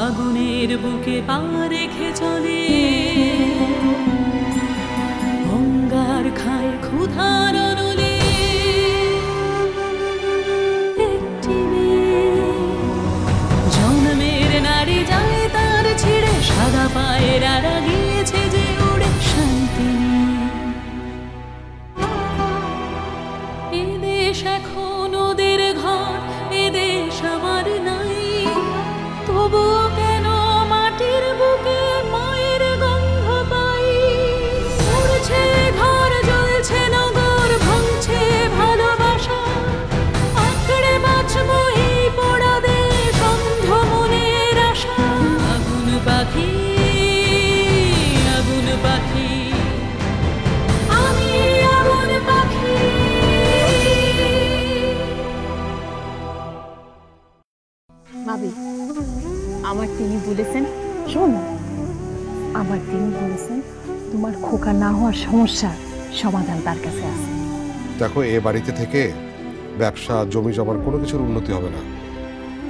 আগুনের বুকে পা রেখে চলে, অঙ্গার খায় ক্ষুধার অনলে। একটি মেয়ে জন্মের নারী যায় তার ছিঁড়ে, সাদা পায়ের আড়া গিয়েছে যে উড়ে শান্তি নেই। এদেশ এখন ওদের ঘর, এদেশ আমার নাই, তবুও কেন মাটির বুকে মায়ের গন্ধ পাই। উড়ছে ঘর, জ্বলছে নগর, ভাঙছে ভালোবাসা, আঁকড়ে বাঁচবো এই পোড়া দেশ, অন্ধ মনের আশা। আগুন পাখি, আগুন পাখি, আমি আগুন পাখি। ভাবি, আমার তিনি বলেছেন, শোন, আমার তিনি বলেছেন তোমার খোকা না হওয়ার সমস্যার সমাধান তার কাছে আছে। দেখো, এ বাড়িতে থেকে ব্যবসা জমি জমার কোনো কিছুর উন্নতি হবে না।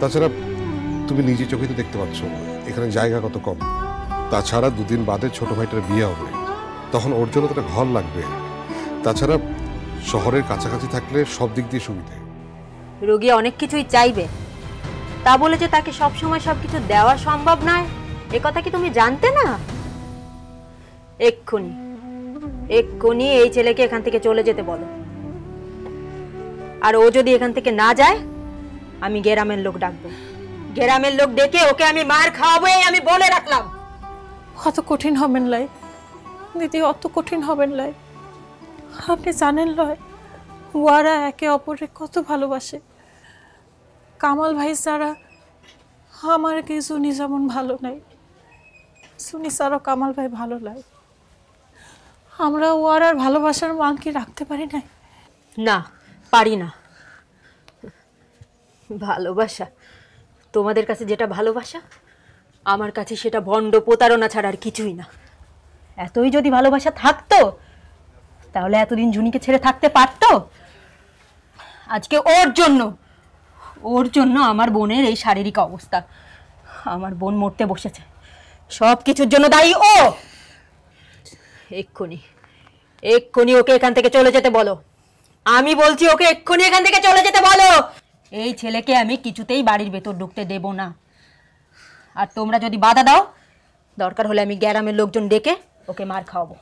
তাছাড়া তুমি নিজে চোখে তো দেখতে পাচ্ছ এখানে জায়গা কত কম। তাছাড়া দুদিন বাদে ছোট ভাইটার বিয়ে হবে, তখন ওর জন্য তো একটা ঘর লাগবে। তাছাড়া শহরের কাছাকাছি থাকলে সব দিক দিয়ে সুবিধে। রোগী অনেক কিছুই চাইবে, তা বলে যে তাকে সব সময় সবকিছু দেওয়া সম্ভব নয়, এ কথা কি তুমি জানতে না? এক্ষুনি এক্ষুনি এই ছেলেকে এখান থেকে চলে যেতে বলো। আর ও যদি এখান থেকে না যায়, আমি গ্রামের লোক ডাকবো। গ্রামের লোক ডেকে ওকে আমি মার খাওয়াবো, আমি বলে রাখলাম। অত কঠিন হবেন লাই দিদি, অত কঠিন হবেন লাই। আপনি জানেন লয়, ওরা একে অপরের কত ভালোবাসে। কামাল ভাই ছাড়া আমার কি সুনি যেমন ভালো নাই, সুনি ছাড়াও কামাল ভাই ভালো লাগে। আমরা ওর আর ভালোবাসার মান কি রাখতে পারি নাই? না, পারি না। ভালোবাসা তোমাদের কাছে যেটা ভালোবাসা, আমার কাছে সেটা ভণ্ড প্রতারণা ছাড়া আর কিছুই না। এতই যদি ভালোবাসা থাকতো, তাহলে এতদিন জুনিকে ছেড়ে থাকতে পারতো? আজকে ওর জন্য আমার বোনের এই শারীরিক অবস্থা। আমার বোন মরতে বসেছে, সব কিছুর জন্য দায়ী ও। এক্ষুনি ওকে এখান থেকে চলে যেতে বলো। আমি বলছি, ওকে এক্ষুনি এখান থেকে চলে যেতে বলো। এই ছেলেকে আমি কিছুতেই বাড়ির ভেতর ঢুকতে দেব না। আর তোমরা যদি বাধা দাও, দরকার হলে আমি গ্রামের লোকজন ডেকে ওকে মার খাওয়াবো।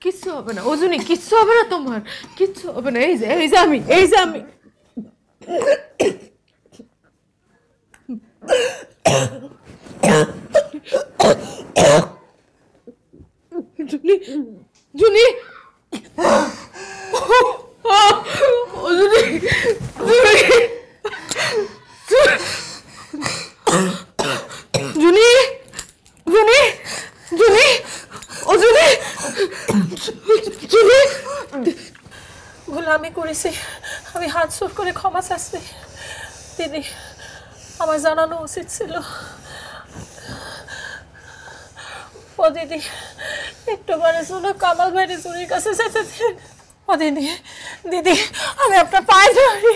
কিচ্ছু হবে না ওজুনি, কিচ্ছু হবে না তোমার, কিচ্ছু হবে না। এই যে আমি জুনি জুনি জুনি জুনি জুনি জুনি জুনি ভুল আমি করেছি, আমি হাত জোর করে ক্ষমা চাচ্ছি দিদি। আমার জানানো উচিত ছিল। ও দিদি, একটু বারের জন্য কামাল ভাইয়ের চুরির কাছে যেতে দেন। ও দিদি, দিদি আমি আপনার পায়ে ধরি।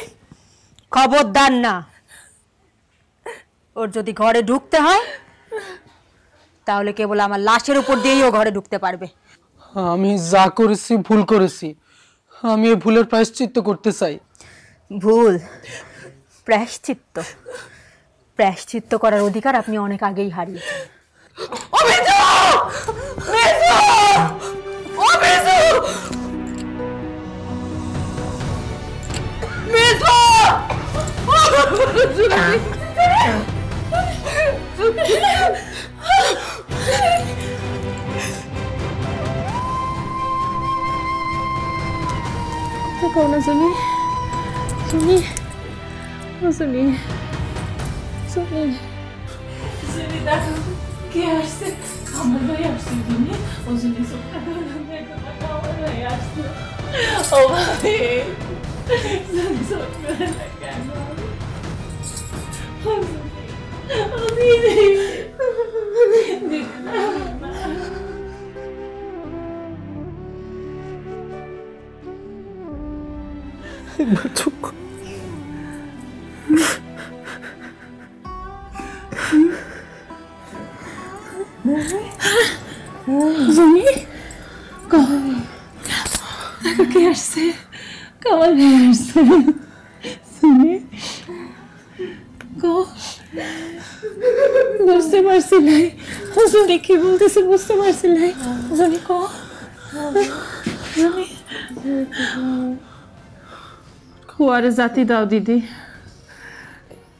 খবরদার না। ওর যদি ঘরে ঢুকতে হয়, তাহলে কেবল আমার লাশের উপর দিয়েই ও ঘরে ঢুকতে পারবে। আমি যা করেছি ভুল করেছি, আমি এই ভুলের প্রায়শ্চিত্ত করতে চাই। ভুল? প্রায়শ্চিত্ত করার অধিকার আপনি অনেক আগেই হারিয়েছেন। ও মেজো! মেজো! ও মেজো! মেজো! कौन है सुनी सुनी ओ सुनी सुनी सुनी देखो কে আসছে আমার ভাই আসছে তুমি ও সুনি সবটা দেখো আমার ভাই আসছে ও ভাই সুনি সবটা কেন ও দিদি দিদি सुनी কে আসছে কামাল ভাই আসছে सुनी को বুঝতে পারছি নাই সুনি কি বলতেছে বুঝতে পারছি নাই সুনি को সুনি কুয়ারে জাতি দাও দিদি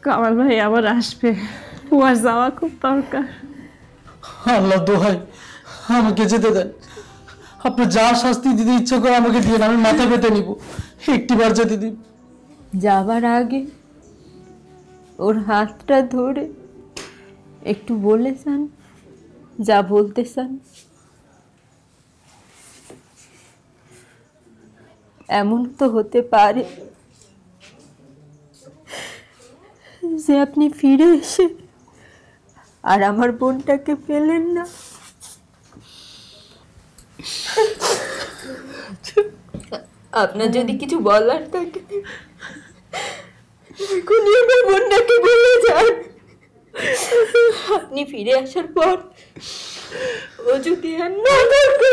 কামাল ভাই আবার আসবে কুয়ার যাওয়া খুব দরকার আল্লাহ দোহাই আমাকে যেতে দেন। আপনি যা শাস্তি দিতে ইচ্ছা করে আমাকে দিয়ে আমি মাথা পেতে নিব, একটিবার যেতে দিন। যাবার আগে ওর হাতটা ধরে একটু বলে যান যা বলতে চান। এমন তো হতে পারে যে আপনি ফিরে এসে আর আমার বোনটাকে পেলেন না। আপনার যদি কিছু বলার থাকে এখনই আমার বোনটাকে বলে যান। আপনি ফিরে আসার পর ও যদি আর না থাকে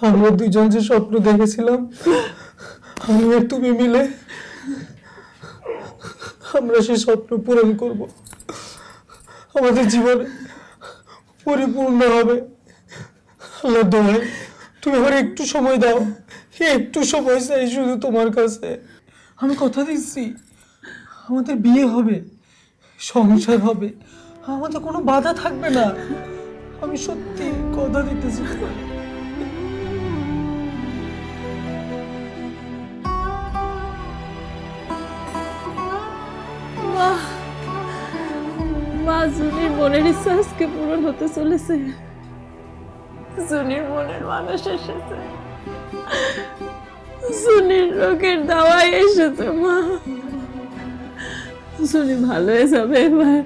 আমরা দুজন যে স্বপ্ন দেখেছিলাম আমি আর তুমি মিলে, আমরা সেই স্বপ্ন পূরণ করব, আমাদের জীবন পরিপূর্ণ হবে। আল্লাহ দোহাই তুমি আমার একটু সময় দাও, একটু সময় চাই শুধু তোমার কাছে। আমি কথা দিচ্ছি আমাদের বিয়ে হবে, সংসার হবে, আমাদের কোনো বাধা থাকবে না। আমি সত্যি কথা দিতেছি। মা জুনির মনের ইচ্ছা আজকে পূরণ হতে চলেছে। জুনির মনের মানুষ এসেছে, জুনির রোগের দাওয়াই এসেছে। মা জুনি ভালো হয়ে যাবে এবার।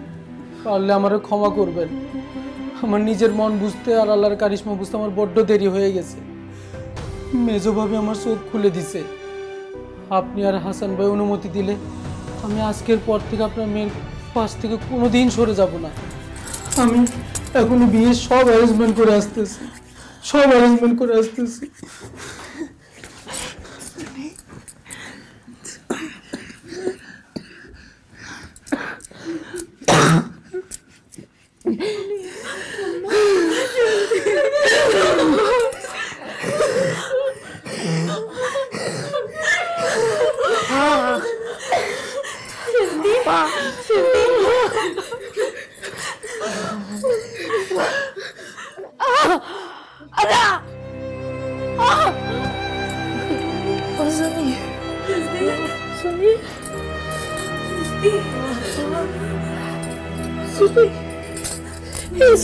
পারলে আমারও ক্ষমা করবেন, আমার নিজের মন বুঝতে আর আল্লাহর কারিশমা বুঝতে আমার বড্ড দেরি হয়ে গেছে। মেজোভাবে আমার চোখ খুলে দিছে। আপনি আর হাসান ভাই অনুমতি দিলে আমি আজকের পর থেকে আপনার মেয়ের পাশ থেকে কোনোদিন সরে যাব না। আমি এখনো বিয়ের সব অ্যারেঞ্জমেন্ট করে আসতেছি, সব অ্যারেঞ্জমেন্ট করে আসতেছি।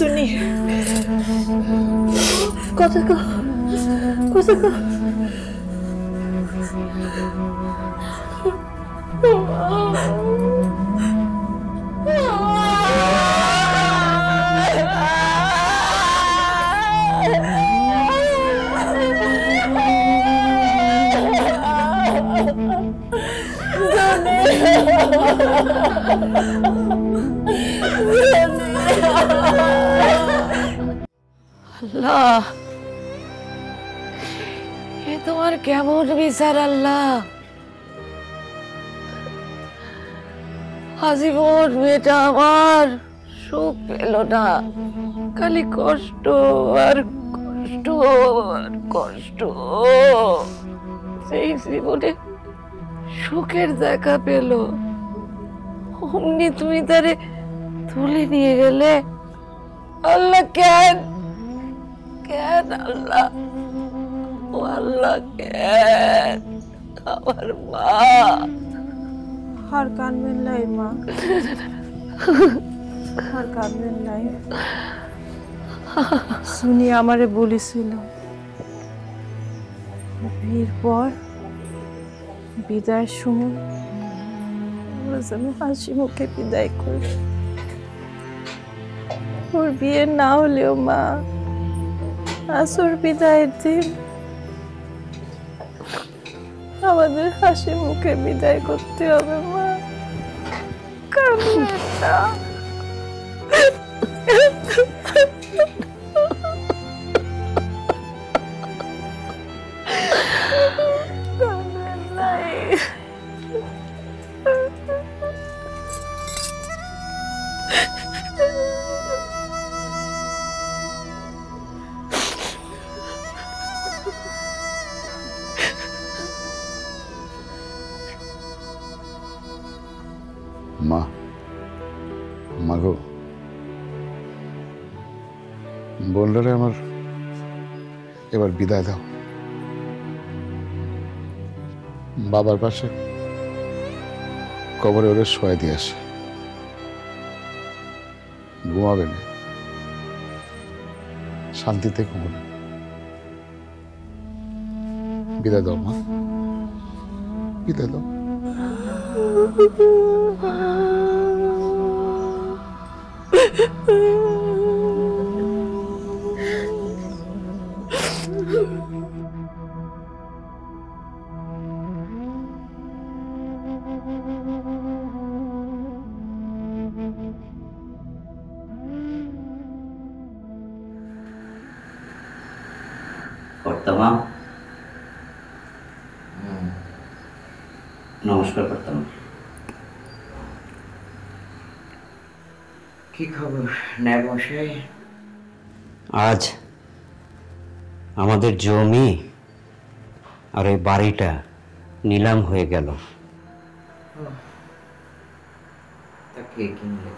सुनी কথা কো কথা কো আল্লাহ, এ তোমার কেমন বিচার আল্লাহ? আজীবন মেয়েটা আমার সুখ পেল না, খালি কষ্ট আর কষ্ট আর কষ্ট। সেই জীবনে সুখের দেখা পেল, অমনি তুমি তারে তুলে নিয়ে গেলে। আল্লাহ কেন কেন আল্লাহ, ও আল্লাহ কেন? আমার মা। আর কানবেন লাই মা, আর কানবেন লাই। শুনি আমারে বলেছিল বিয়ের পর বিদায়ের সময় আমরা যেন হাসি মুখে বিদায় করি। ওর বিয়ে না হলেও মা, আজ ওর বিদায়ের দিন আমাদের হাসি মুখে বিদায় করতে হবে মা। কান্না মা, মাগো, বললে আমার এবার বিদায় দাও। বাবার পাশে কবরে ওরে শোয়া দিয়ে আসে, ঘুমাবে না, শান্তিতে ঘুমাবে। বিদায় দাও মা, বিদায় দাও। কর্তামা, নমস্কার কর্তামা। কি খবর নায়েব মশাই? আজ আমাদের জমি আর ওই বাড়িটা নিলাম হয়ে গেল। তা কে কিনলে?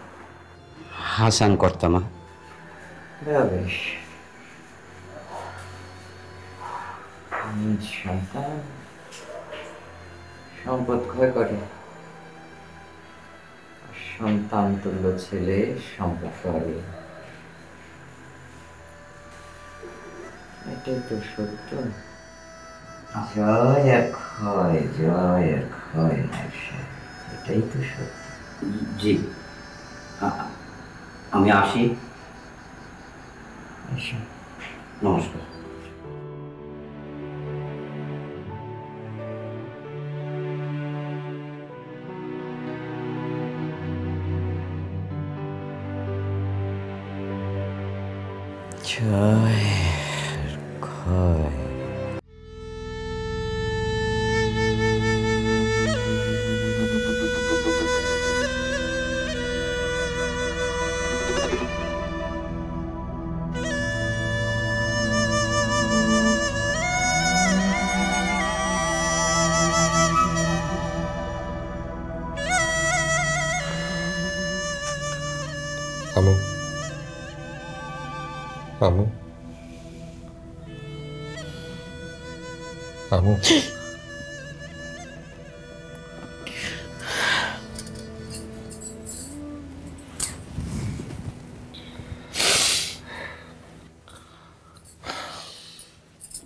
হাসান কর্তামা। বেশ, সন্তান সম্পদ ক্ষয় করে, সন্তান তুল্য ছেলে সম্পদ করে, এটাই তো সত্য। জয় আর ক্ষয়, জয় আর ক্ষয়, এটাই তো সত্য। জি, আমি আসি। নমস্কার। জয় ক্ষয়। আমু, আমু, আমু,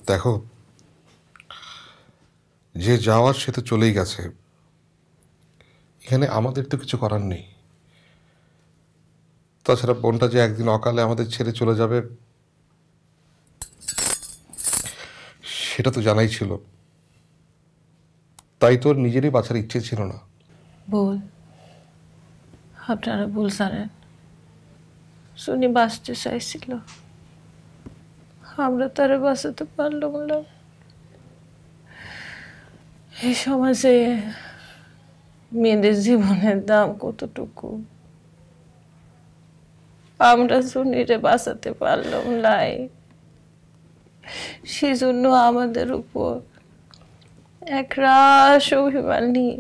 দেখো, যে যাওয়ার সে তো চলেই গেছে। এখানে আমাদের তো কিছু করার নেই। তাছাড়া বোনটা যে একদিন অকালে আমাদের ছেড়ে চলে যাবে সেটা তো জানাই ছিল। তাই তোর নিজেরই বাঁচার ইচ্ছে ছিল না। বল, আপনারা ভুল জানেন। শুনি বাঁচতে চাইছিল, আমরা তারে বাঁচাতে পারলাম না। এই সমাজে মেয়েদের জীবনের দাম কতটুকু, আমরা সুনিরে বাঁচাতে পারলাম লাই, সেজন্য আমাদের উপর এক রাশ অভিমান নিয়ে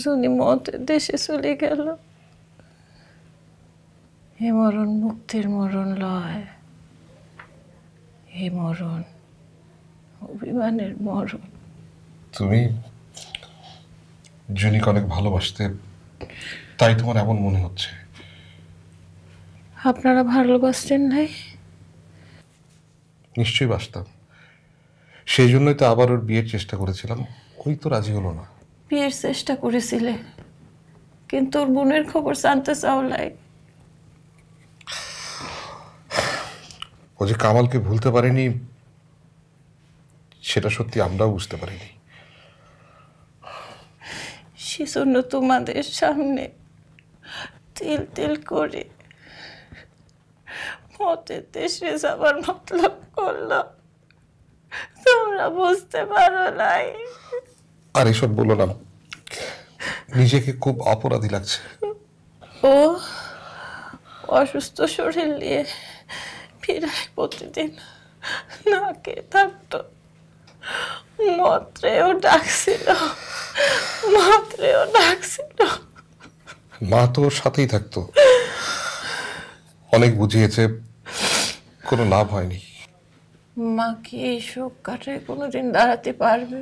জুনি মতের দেশে চলে গেল। এ মরণ মুক্তির মরণ লয়, এ মরণ অভিমানের মরণ। তুমি জুনিকে অনেক ভালোবাসতে, তাই তোমার এমন মনে হচ্ছে। আপনারা ভালোবাসতেন নাই? নিশ্চয়ই বাসতাম, সেই জন্যই তো আবার ওর বিয়ের চেষ্টা করেছিলাম, ওই তো রাজি হলো না। বিয়ের চেষ্টা করেছিলে, কিন্তু ওর বোনের খবর জানতে চাওলাই। ও যে কামালকে ভুলতে পারেনি সেটা সত্যি আমরাও বুঝতে পারিনি। সেজন্য তোমাদের সামনে তিল তিল করে মতের দেশে যাবার মতলব করলো, তোমরা বুঝতে পারো নাই। আর এসব বলো না, নিজেকে খুব অপরাধী লাগছে। ও অসুস্থ শরীর নিয়ে ফিরায় প্রতিদিন না কে থাকতো, মাত্রেও ডাকছিল। মা তো ওর সাথেই থাকতো, অনেক বুঝিয়েছে, কোনো লাভ হয়নি। মা কি এই শোক কাটায় কোনোদিন দাঁড়াতে পারবে?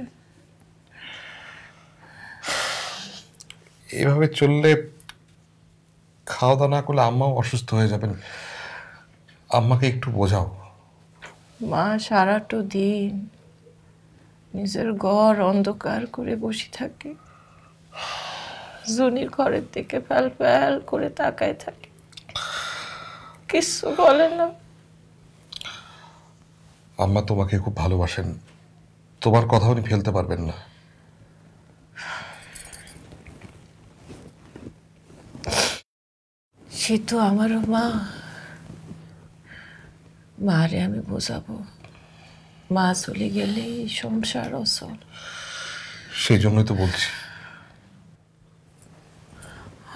এভাবে চললে খাওয়া দাওয়া না করলে আম্মাও অসুস্থ হয়ে যাবেন। আম্মাকে একটু বোঝাও। মা সারাটা দিন নিজের ঘর অন্ধকার করে বসে থাকে, জুনির ঘরের দিকে ফ্যাল ফ্যাল করে তাকায় থাকে, কিছু বলে না। আম্মা তোমাকে খুব ভালোবাসেন, তোমার কথা উনি ফেলতে পারবেন না। সে তো আমারও মা, মারে আমি বোঝাবো, মা চলে গেলে সংসার অচল। সেই জন্যই তো বলছি।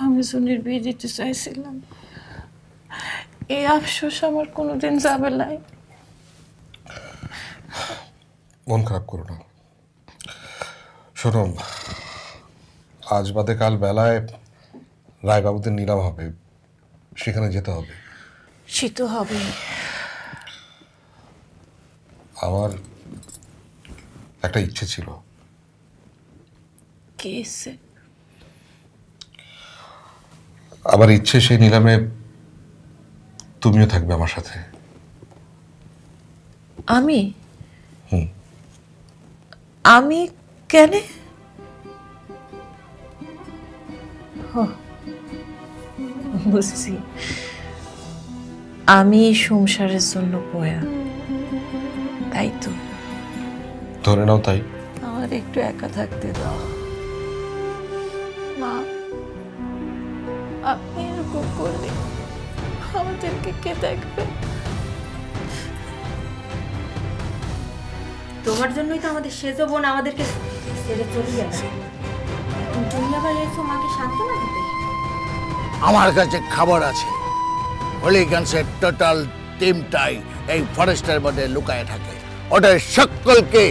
আমি জুনির বিয়ে দিতে চাইছিলাম, এই আফসোস আমার কোনোদিন যাবে নাই। মন খারাপ করো না। শোনো, আজ বাদে কাল বেলায় রায়বাবুদের নিলাম হবে, সেখানে যেতে হবে। সে তো হবে। আমার একটা ইচ্ছে ছিল। কি ইচ্ছে? আমার ইচ্ছে সেই নিলামে তুমিও থাকবে আমার সাথে। আমি? আমি কেন? বুঝছি, আমি সংসারের জন্য বয়া, তাই তো। ধরে নাও তাই। আমার একটু একা থাকতে দাও মা। আপনি এরকম করলে আমাদেরকে কে দেখবে? তোমার জন্যই তো আমাদের সেজ বোন আমাদেরকে ছেড়ে চলে গেল। তুমি আবার এসো মাকে সান্ত্বনা দিতে। আমার কাছে খবর আছে, হলিগঞ্জের টোটাল টিমটাই এই ফরেস্টের মধ্যে লুকায় থাকে। ওদের সকলকে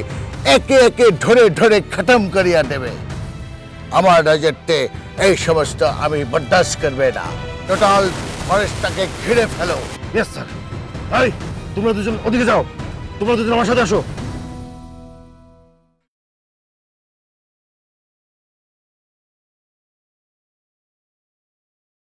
একে একে ধরে ধরে খতম করিয়া দেবে। আমার রাজত্বে এই সমস্ত আমি বরদাস্ত করবে না। টোটাল ফরেস্টটাকে ঘিরে ফেলো। Yes sir. এই তোমরা দুজন ওদিকে যাও, তোমরা দুজন আমার সাথে আসো।